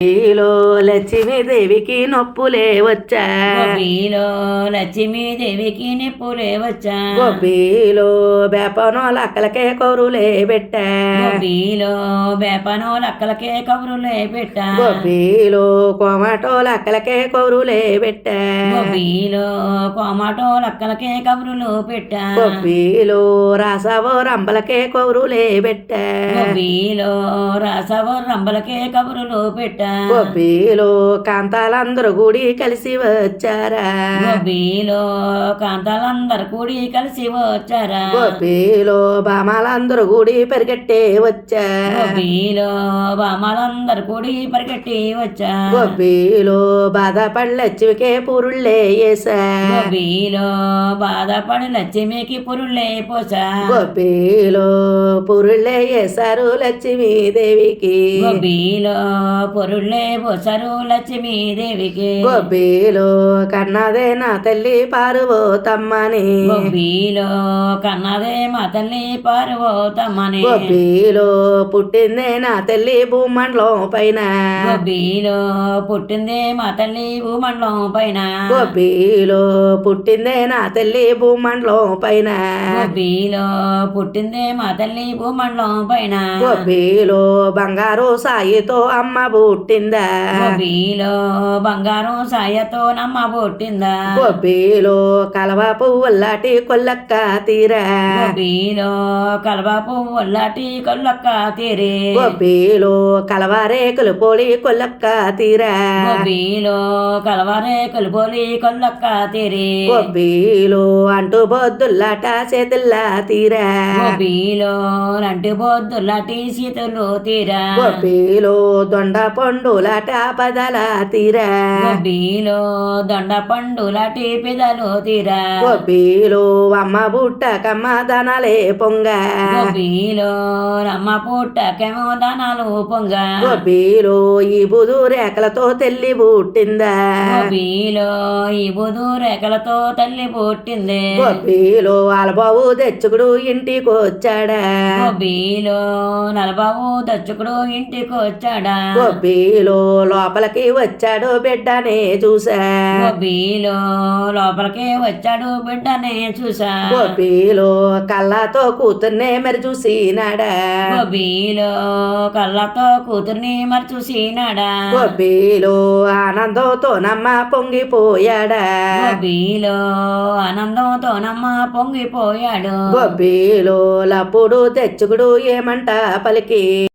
గోబీలో లక్ష్మీదేవికి నొప్పులే వచ్చా. గోబీలో లక్ష్మీదేవికి నొప్పులే వచ్చా. గోబీలో బేపనో లక్కలకే కౌరులే పెట్టా. గోబీలో బేపనో లక్కలకే కౌరులే పెట్టా. గోబీలో కోమటో లక్కలకే కౌరులే పెట్టా. గోబీలో కోమటో లక్కలకే కౌరులు పెట్టా. గోబీలో రాసవో రంబలకే కౌరులే పెట్టా. గోబీలో రాసవో రంబలకే కబురులు పెట్టా. గోబీలో కాంతాలందరూ కూడి కలిసి వచ్చారా. గోబీలో కాంతాలందరూ కూడి కలిసి వచ్చారా. గోబీలో బామాలందరూ కూడి పరిగెట్టే వచ్చా. గోబీలో బామాలందరూ కూడి పరిగెట్టి వచ్చా. గోబీలో బాధపడి లక్ష్మికే పురుళ్ళే వేసా. గోబీలో బాధపడి లక్ష్మికి పురుళ్ళే పోసా. గోబీలో పురుళ్ళే వేశారు లక్ష్మీదేవికి. గోబీలో పురుళ్ళే పోసారు లక్ష్మీదేవికి. గోబీలో కన్నదే నా తల్లి పార్వతమ్మని. గోబీలో కన్నదే మా తల్లి పార్వతమ్మని. గోబీలో పుట్టిందే నా తల్లి భూమండలం పైన. గోబీలో పుట్టిందే మా తల్లి భూమండలం పైన. గోబీలో పుట్టిందే నా తల్లి భూమండలం పైన. గోబీలో పుట్టిందే మా తల్లి భూమండలం పైన. గోబీలో బంగారు సాయితో అమ్మ పుట్టిందా. గోబీలో బంగారం సాయతో నమ్మ పుట్టిందా. గోబీలో కలవ పువ్వులాటి కొల్లక్క తీరా. గోబీలో కలవ పువ్వులాటి కొల్లక్క తీరే. గోబీలో కలవారేకులు పోలి కొల్లక్క తీరా. గోబీలో కలవరేకులు పోలి కొల్లక్క తీరే. గోబీలో అంటూ బొద్దుల్లాట చేతుల్లా తీరా. గోబీలో రంటి బొద్దులాటి సీతులు తీరా. గోబీలో దొండ పండులాట పదల తీరా. గోబీలో దొండ పండులాటి పిదలు తీరా. గోబీలో అమ్మ బుట్టకమ్మ దనాలే పొంగ. గోబీలో రమ్మ పుట్టకేమో దానాలు పొంగ. గోబీలో ఈ బుధు రేఖలతో తెల్లి పుట్టిందా. గోబీలో ఈ బుధు రేఖలతో తల్లి పుట్టింది. గోబీలో అలబాబు తెచ్చుకుడు ఇంటికి వచ్చాడా. గోబీలో నలబాబు దచ్చుకుడు ఇంటికి వచ్చాడా. గోబీలో లోపలికి వచ్చాడు బిడ్డనే చూసా. గోబీలో లోపలికి వచ్చాడు బిడ్డనే చూసా. గోబీలో కళ్ళతో కూతుర్నే మరి చూసినాడా. గోబీలో కళ్ళతో కూతుర్ని మరి చూసినాడా. గోబీలో ఆనందంతో నమ్మ పొంగిపోయాడా. గోబీలో ఆనందంతో నమ్మ పొంగిపోయాడు. గోబీలో లప్పుడు తెచ్చుకుడు ఏమంట పలికి.